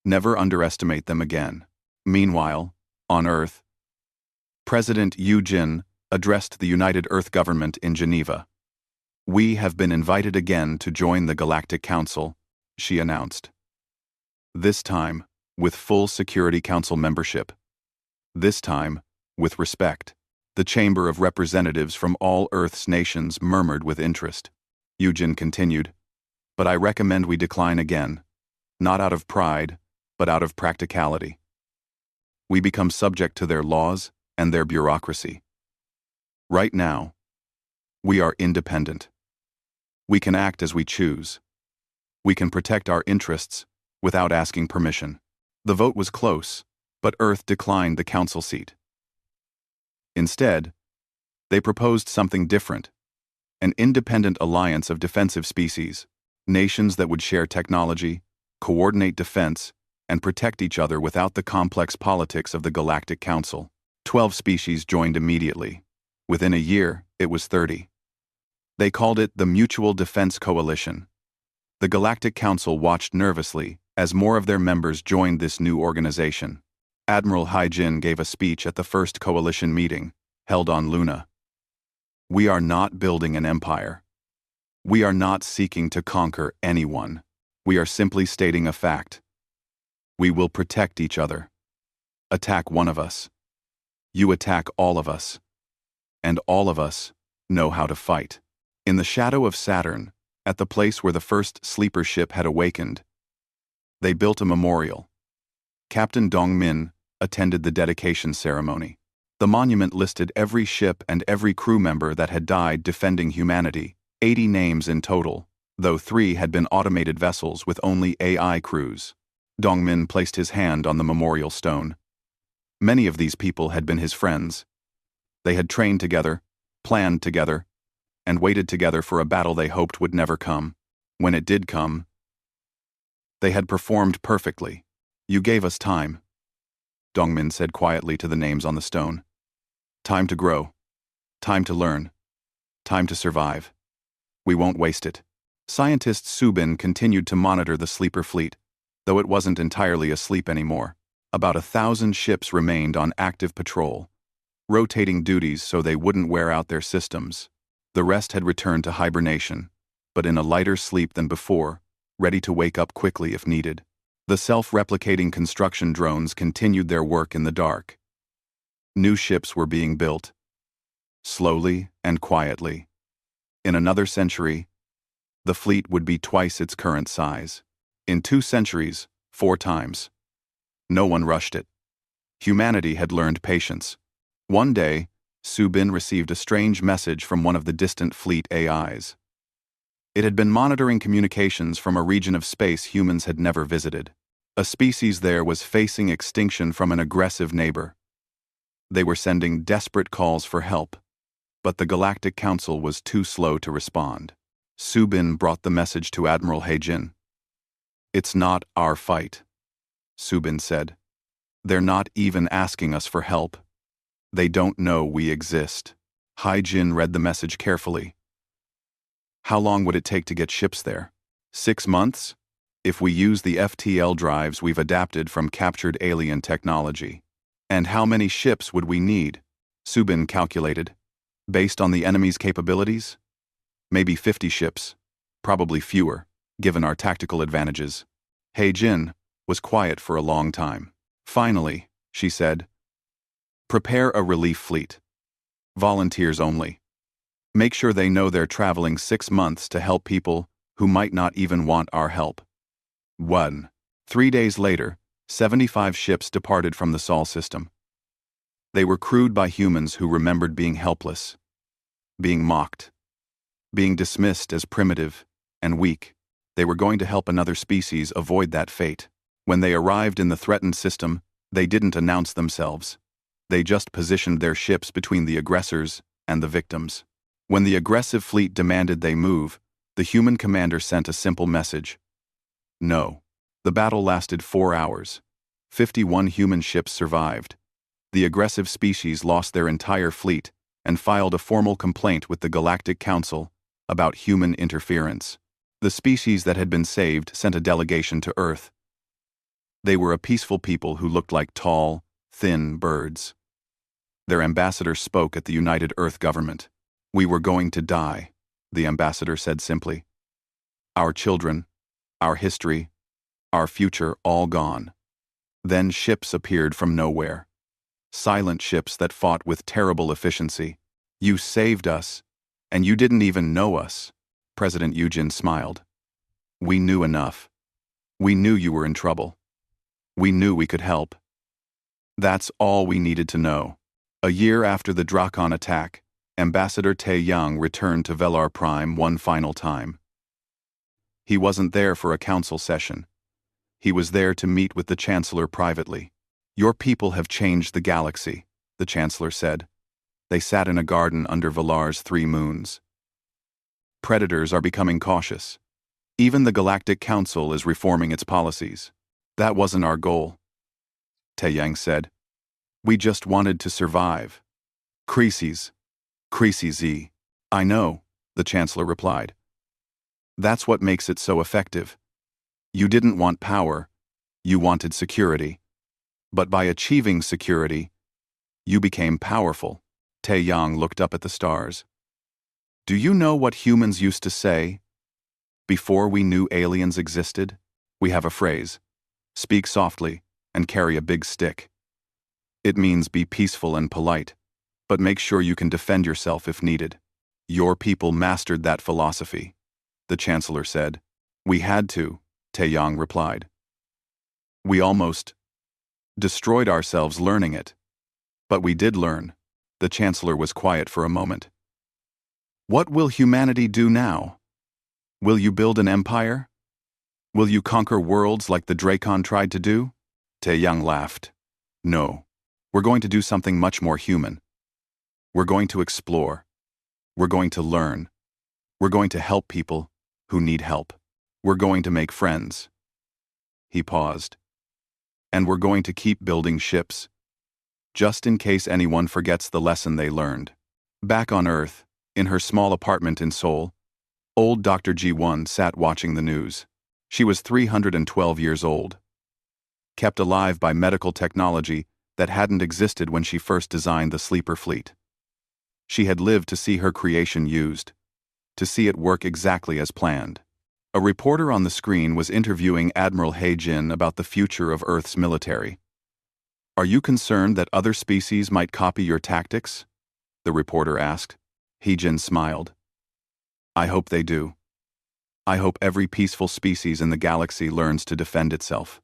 Speaker 1: Never underestimate them again." Meanwhile, on Earth, President Yu Jin addressed the United Earth Government in Geneva. "We have been invited again to join the Galactic Council," she announced. This time, with full Security Council membership. This time, with respect. The Chamber of Representatives from all Earth's nations murmured with interest. Eugen continued, "But I recommend we decline again, not out of pride, but out of practicality. We become subject to their laws and their bureaucracy. Right now, we are independent. We can act as we choose. We can protect our interests without asking permission. The vote was close, but Earth declined the council seat. Instead, they proposed something different: an independent alliance of defensive species, nations that would share technology, coordinate defense, and protect each other without the complex politics of the Galactic Council. 12 species joined immediately. Within a year, it was 30. They called it the Mutual Defense Coalition. The Galactic Council watched nervously as more of their members joined this new organization. Admiral Hai-Jin gave a speech at the first coalition meeting, held on Luna. We are not building an empire. We are not seeking to conquer anyone. We are simply stating a fact. We will protect each other. Attack one of us. You attack all of us. And all of us know how to fight. In the shadow of Saturn, at the place where the first sleeper ship had awakened, they built a memorial. Captain Dongmin attended the dedication ceremony. The monument listed every ship and every crew member that had died defending humanity, 80 names in total, though 3 had been automated vessels with only AI crews. Dongmin placed his hand on the memorial stone. Many of these people had been his friends. They had trained together, planned together, and waited together for a battle they hoped would never come. When it did come, they had performed perfectly. You gave us time, Dongmin said quietly to the names on the stone. Time to grow. Time to learn. Time to survive. We won't waste it. Scientist Subin continued to monitor the sleeper fleet, though it wasn't entirely asleep anymore. About 1,000 ships remained on active patrol, rotating duties so they wouldn't wear out their systems. The rest had returned to hibernation, but in a lighter sleep than before, ready to wake up quickly if needed. The self-replicating construction drones continued their work in the dark. New ships were being built, slowly and quietly. In another century, the fleet would be twice its current size. In 2 centuries, 4 times. No one rushed it. Humanity had learned patience. One day, Subin received a strange message from one of the distant fleet AIs. It had been monitoring communications from a region of space humans had never visited. A species there was facing extinction from an aggressive neighbor. They were sending desperate calls for help, but the Galactic Council was too slow to respond. Subin brought the message to Admiral Hai-Jin. It's not our fight, Subin said. They're not even asking us for help. They don't know we exist. Hai-Jin read the message carefully. How long would it take to get ships there? 6 months? If we use the FTL drives we've adapted from captured alien technology. And how many ships would we need? Subin calculated. Based on the enemy's capabilities? Maybe 50 ships. Probably fewer, given our tactical advantages. Hai-Jin was quiet for a long time. Finally, she said, prepare a relief fleet. Volunteers only. Make sure they know they're traveling 6 months to help people who might not even want our help. 1. 3 days later, 75 ships departed from the Sol system. They were crewed by humans who remembered being helpless, being mocked, being dismissed as primitive and weak. They were going to help another species avoid that fate. When they arrived in the threatened system, they didn't announce themselves. They just positioned their ships between the aggressors and the victims. When the aggressive fleet demanded they move, the human commander sent a simple message. No. The battle lasted 4 hours. 51 human ships survived. The aggressive species lost their entire fleet and filed a formal complaint with the Galactic Council about human interference. The species that had been saved sent a delegation to Earth. They were a peaceful people who looked like tall, thin birds. Their ambassador spoke at the United Earth government. We were going to die, the ambassador said simply. Our children, our history, our future all gone. Then ships appeared from nowhere. Silent ships that fought with terrible efficiency. You saved us, and you didn't even know us. President Eugene smiled. We knew enough. We knew you were in trouble. We knew we could help. That's all we needed to know. A year after the Drakon attack, Ambassador Tae Young returned to Velar Prime one final time. He wasn't there for a council session. He was there to meet with the Chancellor privately. "Your people have changed the galaxy," the Chancellor said. They sat in a garden under Valar's 3 moons. "Predators are becoming cautious. Even the Galactic Council is reforming its policies. That wasn't our goal," Taeyang said. "We just wanted to survive." "Crises. Crises. I know," the Chancellor replied. "That's what makes it so effective. You didn't want power, you wanted security. But by achieving security, you became powerful." Taeyang looked up at the stars. "Do you know what humans used to say? Before we knew aliens existed, we have a phrase: speak softly and carry a big stick. It means be peaceful and polite, but make sure you can defend yourself if needed. Your people mastered that philosophy," the Chancellor said. "We had to," Taeyang replied. "We almost destroyed ourselves learning it. But we did learn." The Chancellor was quiet for a moment. "What will humanity do now? Will you build an empire? Will you conquer worlds like the Dracon tried to do?" Taeyang laughed. "No. We're going to do something much more human. We're going to explore. We're going to learn. We're going to help people who need help. We're going to make friends." He paused. "And we're going to keep building ships, just in case anyone forgets the lesson they learned." Back on Earth, in her small apartment in Seoul, old Dr. Ji-won sat watching the news. She was 312 years old, kept alive by medical technology that hadn't existed when she first designed the sleeper fleet. She had lived to see her creation used, to see it work exactly as planned. A reporter on the screen was interviewing Admiral He-jin about the future of Earth's military. "Are you concerned that other species might copy your tactics?" the reporter asked. He-jin smiled. "I hope they do. I hope every peaceful species in the galaxy learns to defend itself.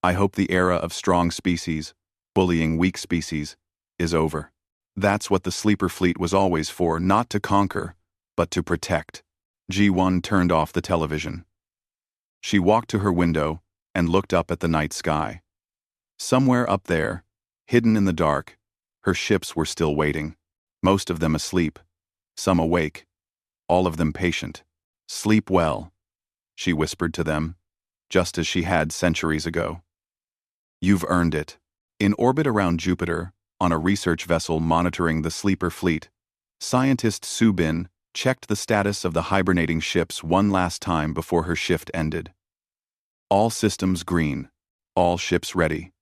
Speaker 1: I hope the era of strong species, bullying weak species, is over. That's what the sleeper fleet was always for, not to conquer, but to protect." Ji-won turned off the television. She walked to her window and looked up at the night sky. Somewhere up there, hidden in the dark, her ships were still waiting, most of them asleep, some awake, all of them patient. "Sleep well," she whispered to them, just as she had centuries ago. "You've earned it." In orbit around Jupiter, on a research vessel monitoring the sleeper fleet, scientist Subin checked the status of the hibernating ships one last time before her shift ended. All systems green, all ships ready,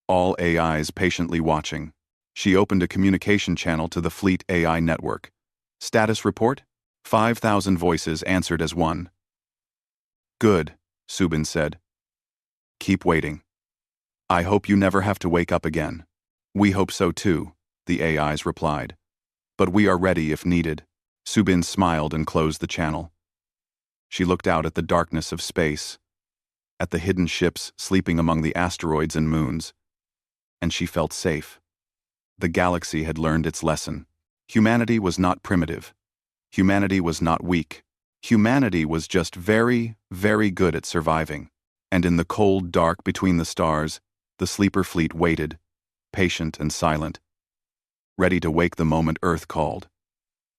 Speaker 1: all AIs patiently watching. She opened a communication channel to the fleet AI network. "Status report?" 5,000 voices answered as one. "Good," Subin said. "Keep waiting. I hope you never have to wake up again." "We hope so too," the AIs replied. "But we are ready if needed." Subin smiled and closed the channel. She looked out at the darkness of space, at the hidden ships sleeping among the asteroids and moons, and she felt safe. The galaxy had learned its lesson. Humanity was not primitive. Humanity was not weak. Humanity was just very, very good at surviving. And in the cold dark between the stars, the sleeper fleet waited, patient and silent, ready to wake the moment Earth called.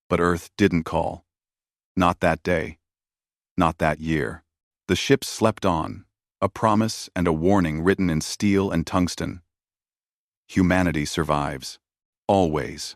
Speaker 1: But Earth didn't call. Not that day. Not that year. The ships slept on, a promise and a warning written in steel and tungsten. Humanity survives. Always.